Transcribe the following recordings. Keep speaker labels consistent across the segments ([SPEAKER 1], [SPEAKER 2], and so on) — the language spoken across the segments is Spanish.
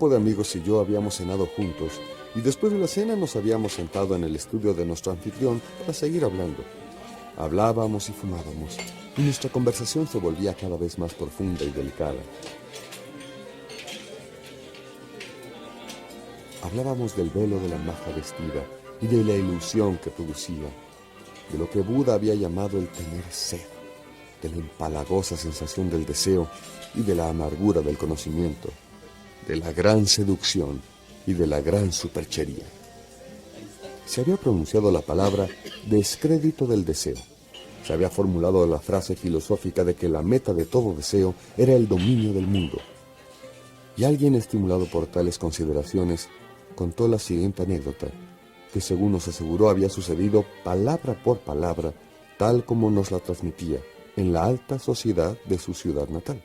[SPEAKER 1] grupo de amigos y yo habíamos cenado juntos, y después de la cena nos habíamos sentado en el estudio de nuestro anfitrión para seguir hablando. Hablábamos y fumábamos, y nuestra conversación se volvía cada vez más profunda y delicada. Hablábamos del velo de la maja vestida y de la ilusión que producía, de lo que Buda había llamado el tener sed, de la empalagosa sensación del deseo y de la amargura del conocimiento, de la gran seducción y de la gran superchería. Se había pronunciado la palabra descrédito del deseo. Se había formulado la frase filosófica de que la meta de todo deseo era el dominio del mundo. Y alguien estimulado por tales consideraciones contó la siguiente anécdota, que según nos aseguró había sucedido palabra por palabra, tal como nos la transmitía, en la alta sociedad de su ciudad natal.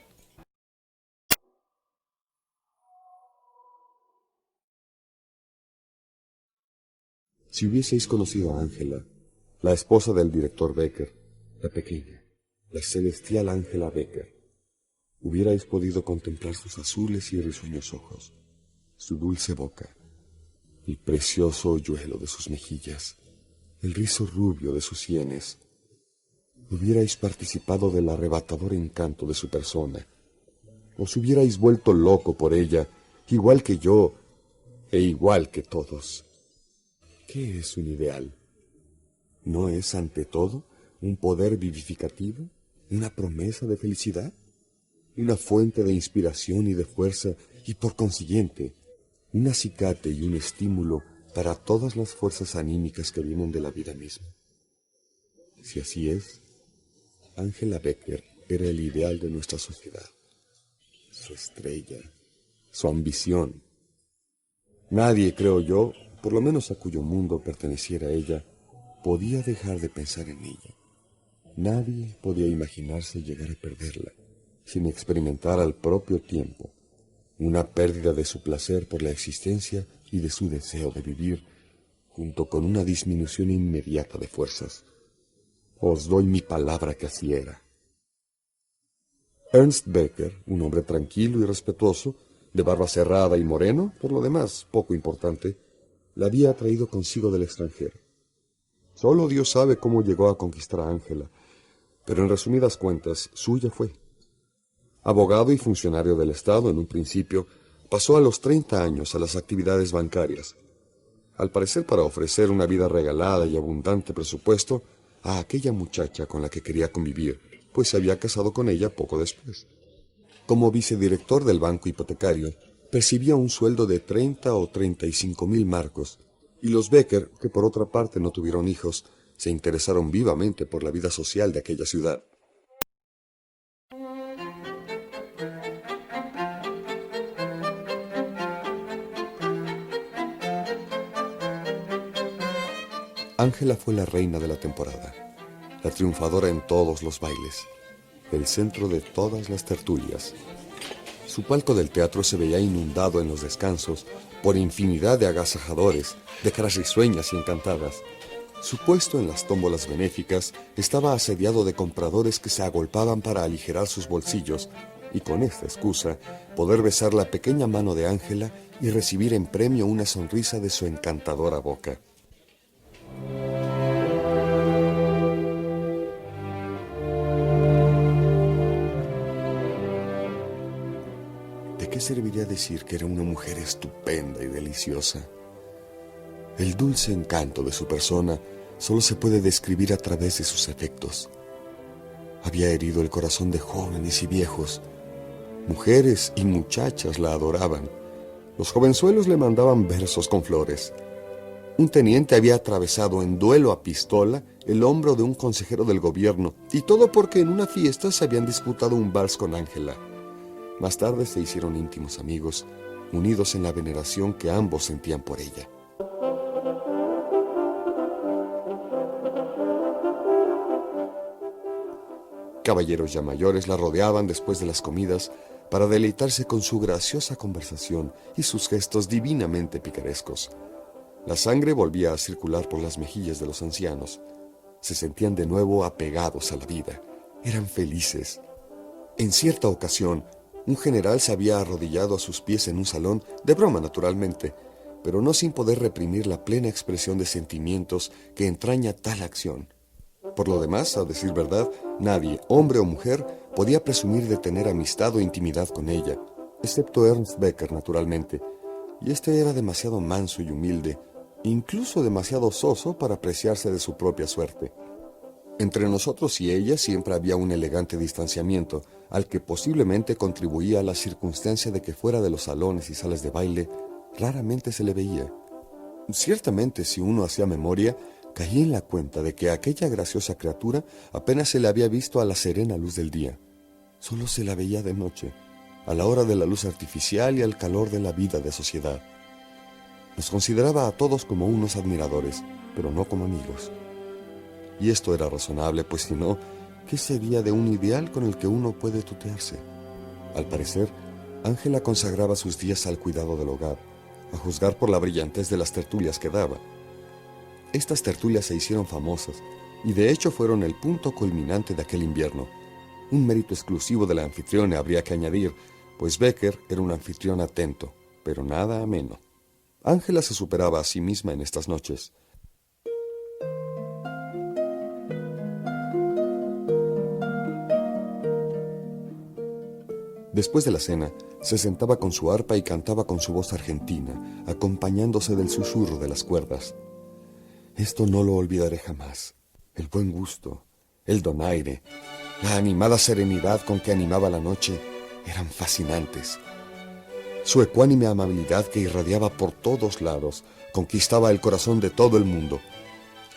[SPEAKER 1] Si hubieseis conocido a Ángela, la esposa del director Becker, la pequeña, la celestial Ángela Becker, hubierais podido contemplar sus azules y risueños ojos, su dulce boca, el precioso hoyuelo de sus mejillas, el rizo rubio de sus sienes. Hubierais participado del arrebatador encanto de su persona. Os hubierais vuelto loco por ella, igual que yo, e igual que todos. ¿Qué es un ideal? ¿No es, ante todo, un poder vivificativo, una promesa de felicidad, una fuente de inspiración y de fuerza, y por consiguiente, un acicate y un estímulo para todas las fuerzas anímicas que vienen de la vida misma? Si así es, Ángela Becker era el ideal de nuestra sociedad, su estrella, su ambición. Nadie, creo yo, por lo menos a cuyo mundo perteneciera ella, podía dejar de pensar en ella. Nadie podía imaginarse llegar a perderla, sin experimentar al propio tiempo una pérdida de su placer por la existencia y de su deseo de vivir, junto con una disminución inmediata de fuerzas. Os doy mi palabra que así era. Ernst Becker, un hombre tranquilo y respetuoso, de barba cerrada y moreno, por lo demás poco importante, la había traído consigo del extranjero. Solo Dios sabe cómo llegó a conquistar a Ángela, pero en resumidas cuentas, suya fue. Abogado y funcionario del Estado en un principio, pasó a los 30 años a las actividades bancarias, al parecer para ofrecer una vida regalada y abundante presupuesto a aquella muchacha con la que quería convivir, pues se había casado con ella poco después. Como vicedirector del banco hipotecario, percibía un sueldo de 30 o 35.000 marcos, y los Becker, que por otra parte no tuvieron hijos, se interesaron vivamente por la vida social de aquella ciudad. Ángela fue la reina de la temporada, la triunfadora en todos los bailes, el centro de todas las tertulias. Su palco del teatro se veía inundado en los descansos por infinidad de agasajadores, de caras risueñas y encantadas. Su puesto en las tómbolas benéficas estaba asediado de compradores que se agolpaban para aligerar sus bolsillos y con esta excusa poder besar la pequeña mano de Ángela y recibir en premio una sonrisa de su encantadora boca. ¿De qué serviría decir que era una mujer estupenda y deliciosa? El dulce encanto de su persona solo se puede describir a través de sus efectos. Había herido el corazón de jóvenes y viejos. Mujeres y muchachas la adoraban. Los jovenzuelos le mandaban versos con flores. Un teniente había atravesado en duelo a pistola el hombro de un consejero del gobierno, y todo porque en una fiesta se habían disputado un vals con Ángela. Más tarde se hicieron íntimos amigos, unidos en la veneración que ambos sentían por ella. Caballeros ya mayores la rodeaban después de las comidas para deleitarse con su graciosa conversación y sus gestos divinamente picarescos. La sangre volvía a circular por las mejillas de los ancianos. Se sentían de nuevo apegados a la vida. Eran felices. En cierta ocasión, Un general se había arrodillado a sus pies en un salón, de broma naturalmente, pero no sin poder reprimir la plena expresión de sentimientos que entraña tal acción. Por lo demás, a decir verdad, nadie, hombre o mujer, podía presumir de tener amistad o intimidad con ella, excepto Ernst Becker, naturalmente, y este era demasiado manso y humilde, incluso demasiado soso para apreciarse de su propia suerte. Entre nosotros y ella siempre había un elegante distanciamiento, al que posiblemente contribuía la circunstancia de que fuera de los salones y salas de baile raramente se le veía. Ciertamente, si uno hacía memoria, caía en la cuenta de que a aquella graciosa criatura apenas se le había visto a la serena luz del día. Solo se la veía de noche, a la hora de la luz artificial y al calor de la vida de sociedad. Nos consideraba a todos como unos admiradores, pero no como amigos. Y esto era razonable, pues si no, ¿qué sería de un ideal con el que uno puede tutearse? Al parecer, Ángela consagraba sus días al cuidado del hogar, a juzgar por la brillantez de las tertulias que daba. Estas tertulias se hicieron famosas, y de hecho fueron el punto culminante de aquel invierno. Un mérito exclusivo de la anfitriona habría que añadir, pues Becker era un anfitrión atento, pero nada ameno. Ángela se superaba a sí misma en estas noches. Después de la cena, se sentaba con su arpa y cantaba con su voz argentina, acompañándose del susurro de las cuerdas. Esto no lo olvidaré jamás. El buen gusto, el donaire, la animada serenidad con que animaba la noche eran fascinantes. Su ecuánime amabilidad que irradiaba por todos lados conquistaba el corazón de todo el mundo,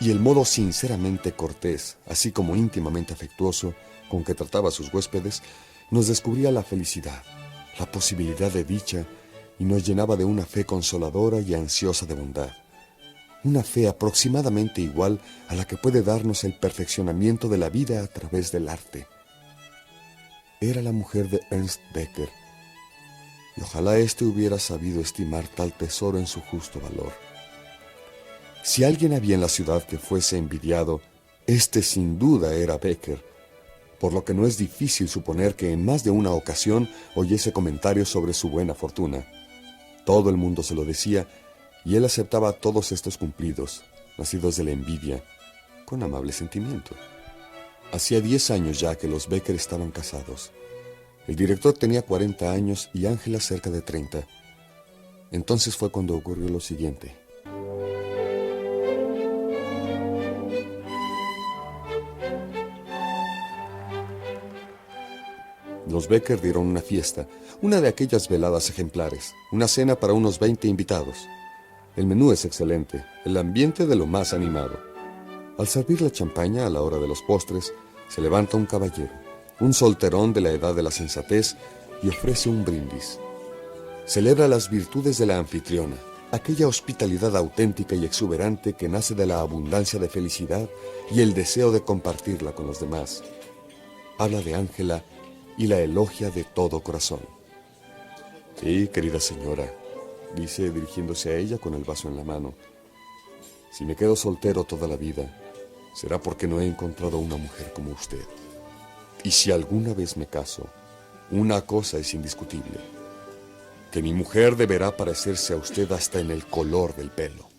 [SPEAKER 1] y el modo sinceramente cortés, así como íntimamente afectuoso, con que trataba a sus huéspedes, nos descubría la felicidad, la posibilidad de dicha, y nos llenaba de una fe consoladora y ansiosa de bondad. Una fe aproximadamente igual a la que puede darnos el perfeccionamiento de la vida a través del arte. Era la mujer de Ernst Becker, y ojalá éste hubiera sabido estimar tal tesoro en su justo valor. Si alguien había en la ciudad que fuese envidiado, este sin duda era Becker, por lo que no es difícil suponer que en más de una ocasión oyese comentarios sobre su buena fortuna. Todo el mundo se lo decía, y él aceptaba todos estos cumplidos, nacidos de la envidia, con amable sentimiento. Hacía 10 años ya que los Becker estaban casados. El director tenía 40 años y Ángela cerca de 30. Entonces fue cuando ocurrió lo siguiente. Los Becker dieron una fiesta, una de aquellas veladas ejemplares, una cena para unos 20 invitados. El menú es excelente, el ambiente de lo más animado. Al servir la champaña a la hora de los postres, se levanta un caballero, un solterón de la edad de la sensatez, y ofrece un brindis. Celebra las virtudes de la anfitriona, aquella hospitalidad auténtica y exuberante que nace de la abundancia de felicidad y el deseo de compartirla con los demás. Habla de Ángela y la elogia de todo corazón. Sí, querida señora, dice dirigiéndose a ella con el vaso en la mano. Si me quedo soltero toda la vida, será porque no he encontrado una mujer como usted. Y si alguna vez me caso, una cosa es indiscutible, que mi mujer deberá parecerse a usted hasta en el color del pelo.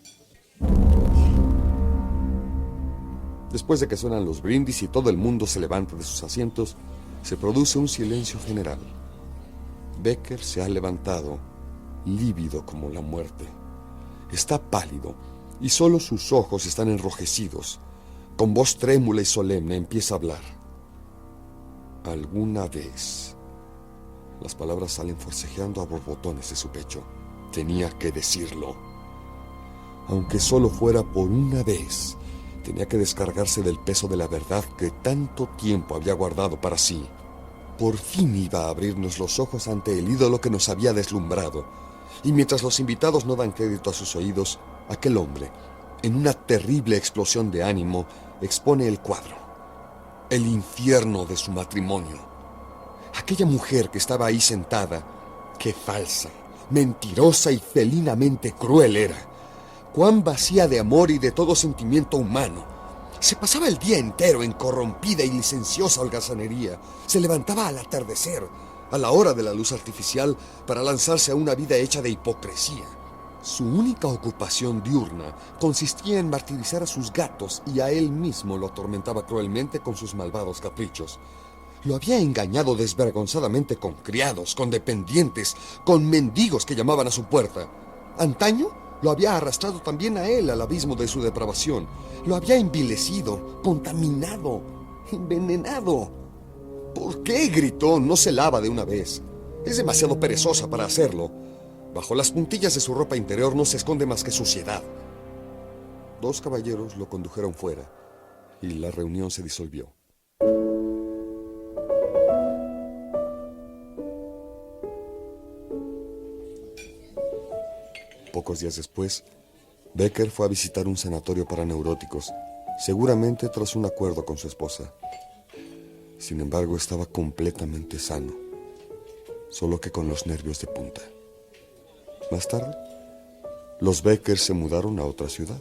[SPEAKER 1] Después de que suenan los brindis y todo el mundo se levanta de sus asientos, se produce un silencio general. Becker se ha levantado, lívido como la muerte. Está pálido y solo sus ojos están enrojecidos. Con voz trémula y solemne empieza a hablar. Alguna vez. Las palabras salen forcejeando a borbotones de su pecho. Tenía que decirlo. Aunque solo fuera por una vez, tenía que descargarse del peso de la verdad que tanto tiempo había guardado para sí. Por fin iba a abrirnos los ojos ante el ídolo que nos había deslumbrado. Y mientras los invitados no dan crédito a sus oídos, aquel hombre, en una terrible explosión de ánimo, expone el cuadro. El infierno de su matrimonio. Aquella mujer que estaba ahí sentada, qué falsa, mentirosa y felinamente cruel era. Cuán vacía de amor y de todo sentimiento humano. Se pasaba el día entero en corrompida y licenciosa holgazanería. Se levantaba al atardecer, a la hora de la luz artificial para lanzarse a una vida hecha de hipocresía. Su única ocupación diurna consistía en martirizar a sus gatos y a él mismo lo atormentaba cruelmente con sus malvados caprichos. Lo había engañado desvergonzadamente con criados, con dependientes, con mendigos que llamaban a su puerta. Antaño lo había arrastrado también a él al abismo de su depravación. Lo había envilecido, contaminado, envenenado. ¿Por qué, gritó, no se lava de una vez? Es demasiado perezosa para hacerlo. Bajo las puntillas de su ropa interior no se esconde más que suciedad. 2 caballeros lo condujeron fuera y la reunión se disolvió. Pocos días después, Becker fue a visitar un sanatorio para neuróticos, seguramente tras un acuerdo con su esposa. Sin embargo, estaba completamente sano, solo que con los nervios de punta. Más tarde, los Becker se mudaron a otra ciudad.